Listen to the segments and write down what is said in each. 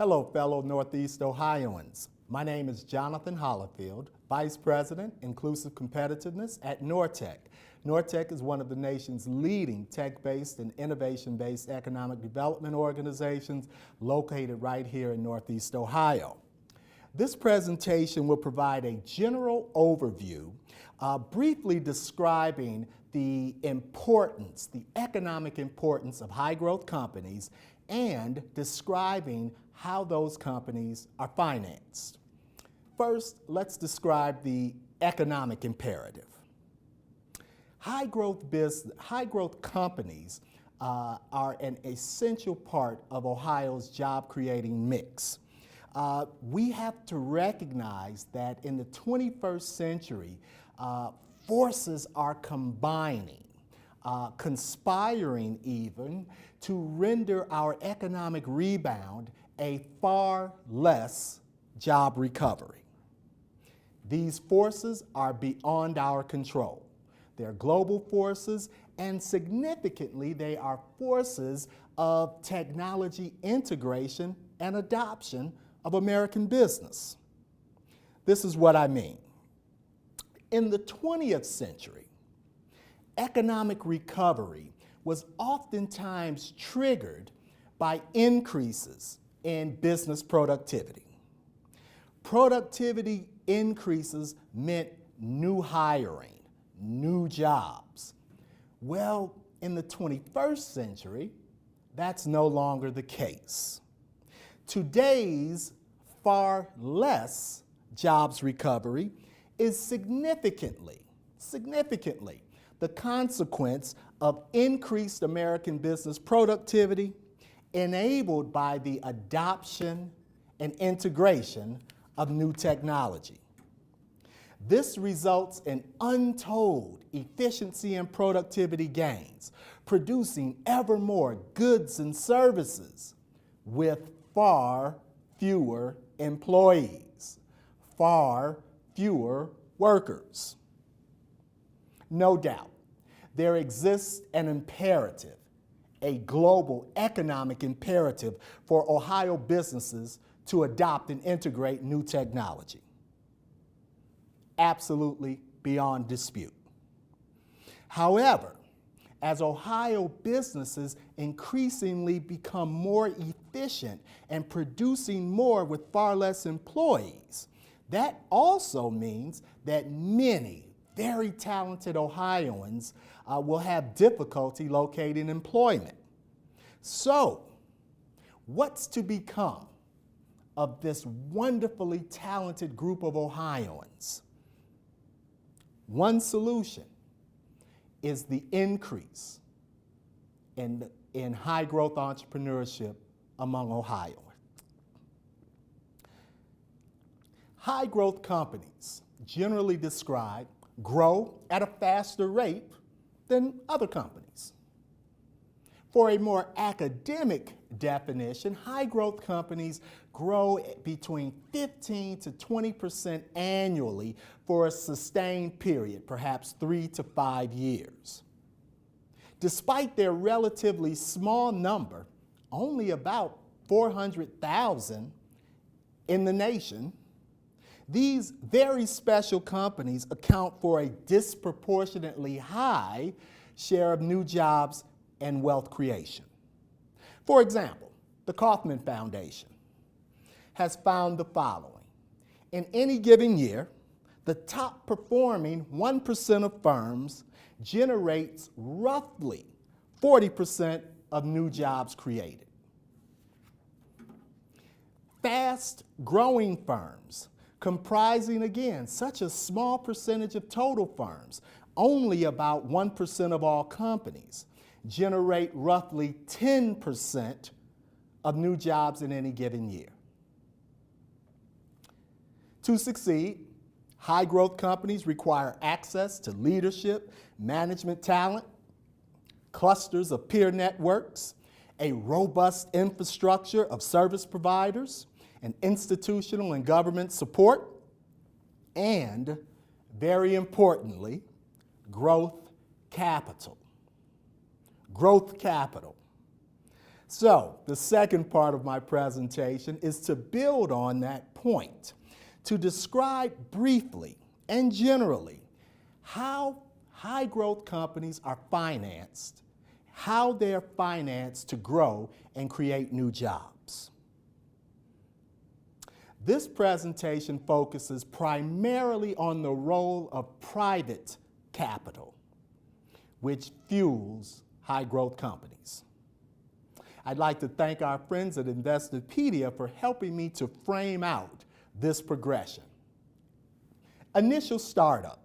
Hello, fellow Northeast Ohioans. My name is Johnathan Holifield, Vice President, Inclusive Competitiveness at NorTech. NorTech is one of the nation's leading tech-based and innovation-based economic development organizations located right here in Northeast Ohio. This presentation will provide a general overview, briefly describing the importance, the economic importance of high-growth companies and describing how those companies are financed. First, let's describe the economic imperative. High-growth companies are an essential part of Ohio's job-creating mix. We have to recognize that in the 21st century, forces are combining, conspiring even, to render our economic rebound a far less job recovery. These forces are beyond our control. They're global forces, and significantly, they are forces of technology integration and adoption of American business. This is what I mean. In the 20th century, economic recovery was oftentimes triggered by increases in business productivity. Productivity increases meant new hiring, new jobs. Well, in the 21st century, that's no longer the case. Today's far less jobs recovery is significantly the consequence of increased American business productivity enabled by the adoption and integration of new technology. This results in untold efficiency and productivity gains, producing ever more goods and services with far fewer employees, far fewer workers. No doubt, there exists an imperative, a global economic imperative for Ohio businesses to adopt and integrate new technology. Absolutely beyond dispute. However, as Ohio businesses increasingly become more efficient and producing more with far less employees, that also means that many very talented Ohioans will have difficulty locating employment. So, what's to become of this wonderfully talented group of Ohioans? One solution is the increase in high-growth entrepreneurship among Ohioans. High-growth companies, generally described, grow at a faster rate than other companies. For a more academic definition, high-growth companies grow between 15 to 20% annually for a sustained period, perhaps 3 to 5 years. Despite their relatively small number, only about 400,000 in the nation, these very special companies account for a disproportionately high share of new jobs and wealth creation. For example, the Kauffman Foundation has found the following. In any given year, the top performing 1% of firms generates roughly 40% of new jobs created. Fast-growing firms, comprising, again, such a small percentage of total firms, only about 1% of all companies, generate roughly 10% of new jobs in any given year. To succeed, high-growth companies require access to leadership, management talent, clusters of peer networks, a robust infrastructure of service providers, and institutional and government support, and, very importantly, growth capital. Growth capital. So, the second part of my presentation is to build on that point, to describe briefly and generally how high-growth companies are financed, how they're financed to grow and create new jobs. This presentation focuses primarily on the role of private capital, which fuels high-growth companies. I'd like to thank our friends at Investopedia for helping me to frame out this progression. Initial startup.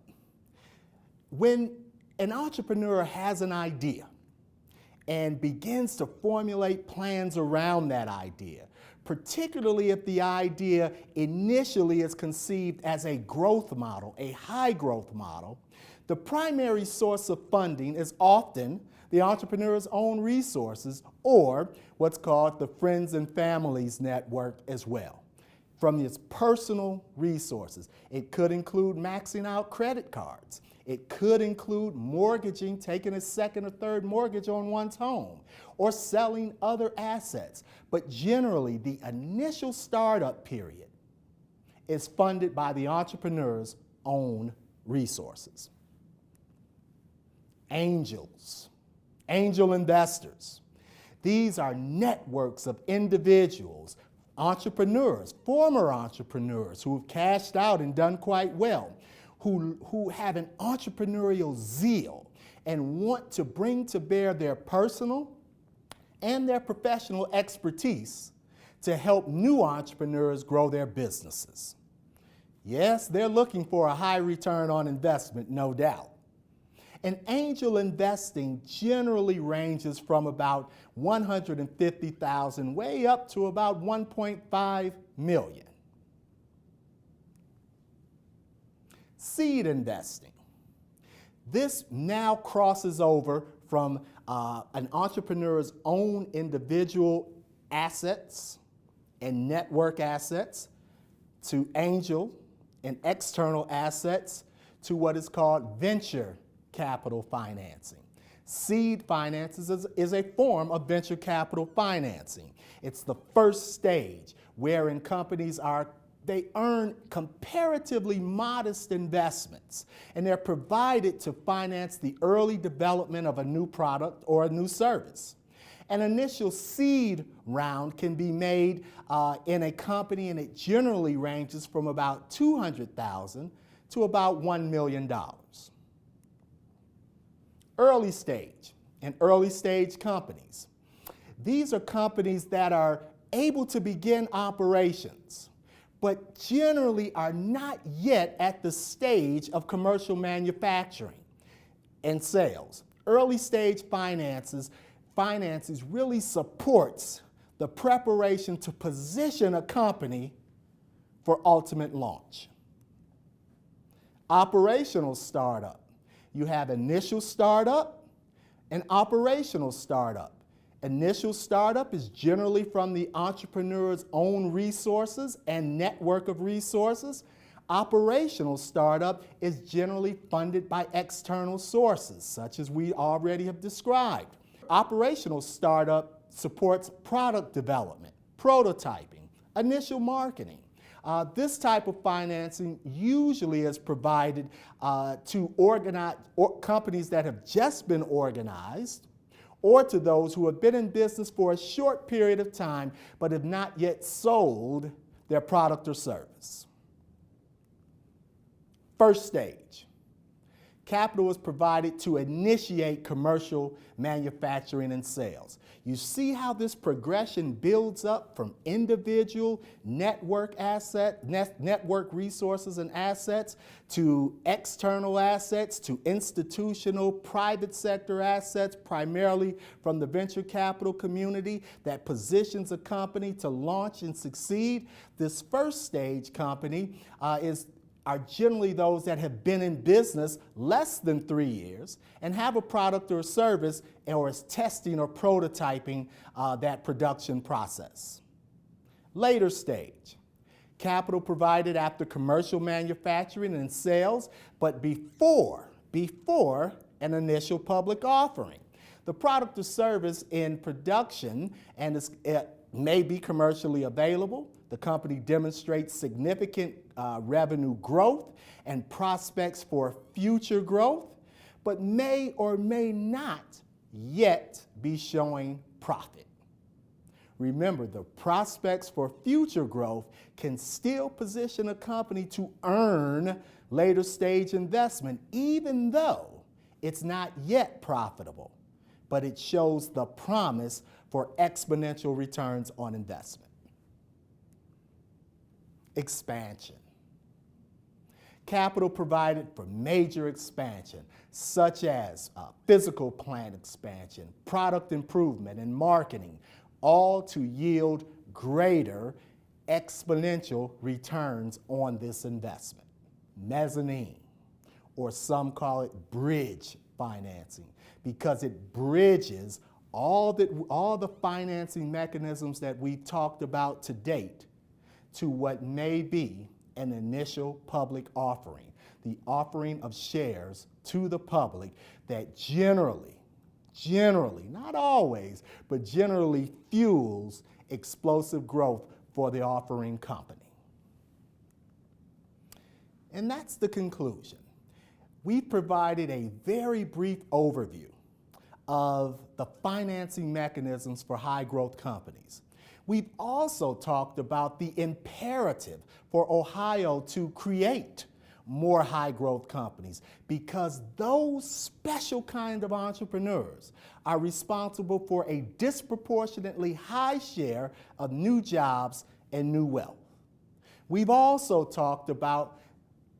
When an entrepreneur has an idea and begins to formulate plans around that idea, particularly if the idea initially is conceived as a growth model, a high growth model, the primary source of funding is often the entrepreneur's own resources, or what's called the friends and families network as well, from its personal resources. It could include maxing out credit cards. It could include mortgaging, taking a second or third mortgage on one's home, or selling other assets. But generally, the initial startup period is funded by the entrepreneur's own resources. Angels. Angel investors. These are networks of individuals, entrepreneurs, former entrepreneurs who have cashed out and done quite well, who have an entrepreneurial zeal and want to bring to bear their personal and their professional expertise to help new entrepreneurs grow their businesses. Yes, they're looking for a high return on investment, no doubt. And angel investing generally ranges from about $150,000 way up to about $1.5 million. Seed investing. This now crosses over from an entrepreneur's own individual assets and network assets to angel and external assets to what is called venture capital financing. Seed finances is a form of venture capital financing. It's the first stage wherein companies they earn comparatively modest investments, and they're provided to finance the early development of a new product or a new service. An initial seed round can be made in a company, and it generally ranges from about $200,000 to about $1 million. Early stage and early stage companies. These are companies that are able to begin operations, but generally are not yet at the stage of commercial manufacturing and sales. Early stage finances really supports the preparation to position a company for ultimate launch. Operational startup. You have initial startup and operational startup. Initial startup is generally from the entrepreneur's own resources and network of resources. Operational startup is generally funded by external sources, such as we already have described. Operational startup supports product development, prototyping, initial marketing. This type of financing usually is provided to companies that have just been organized, or to those who have been in business for a short period of time but have not yet sold their product or service. First stage. Capital is provided to initiate commercial manufacturing and sales. You see how this progression builds up from individual network resources and assets to external assets to institutional private sector assets, primarily from the venture capital community that positions a company to launch and succeed. This first stage company are generally those that have been in business less than 3 years and have a product or service or is testing or prototyping that production process. Later stage, capital provided after commercial manufacturing and sales, but before an initial public offering. The product or service in production and it may be commercially available. The company demonstrates significant revenue growth and prospects for future growth, but may or may not yet be showing profit. Remember, the prospects for future growth can still position a company to earn later stage investment, even though it's not yet profitable, but it shows the promise for exponential returns on investment. Expansion. Capital provided for major expansion, such as physical plant expansion, product improvement, and marketing, all to yield greater exponential returns on this investment. Mezzanine, or some call it bridge financing, because it bridges all the financing mechanisms that we've talked about to date to what may be an initial public offering, the offering of shares to the public that generally, not always, but generally fuels explosive growth for the offering company. And that's the conclusion. We've provided a very brief overview of the financing mechanisms for high growth companies. We've also talked about the imperative for Ohio to create more high growth companies, because those special kind of entrepreneurs are responsible for a disproportionately high share of new jobs and new wealth. We've also talked about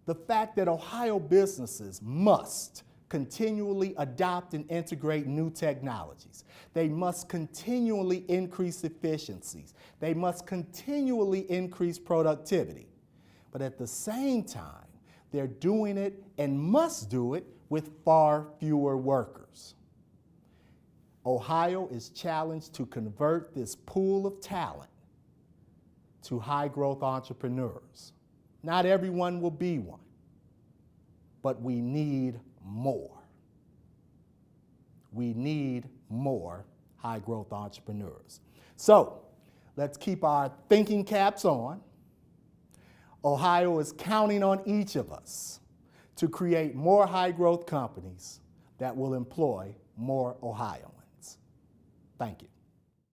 the fact that Ohio businesses must continually adopt and integrate new technologies. They must continually increase efficiencies. They must continually increase productivity. But at the same time, they're doing it and must do it with far fewer workers. Ohio is challenged to convert this pool of talent to high growth entrepreneurs. Not everyone will be one, but we need more. We need more high growth entrepreneurs. So let's keep our thinking caps on. Ohio is counting on each of us to create more high growth companies that will employ more Ohioans. Thank you.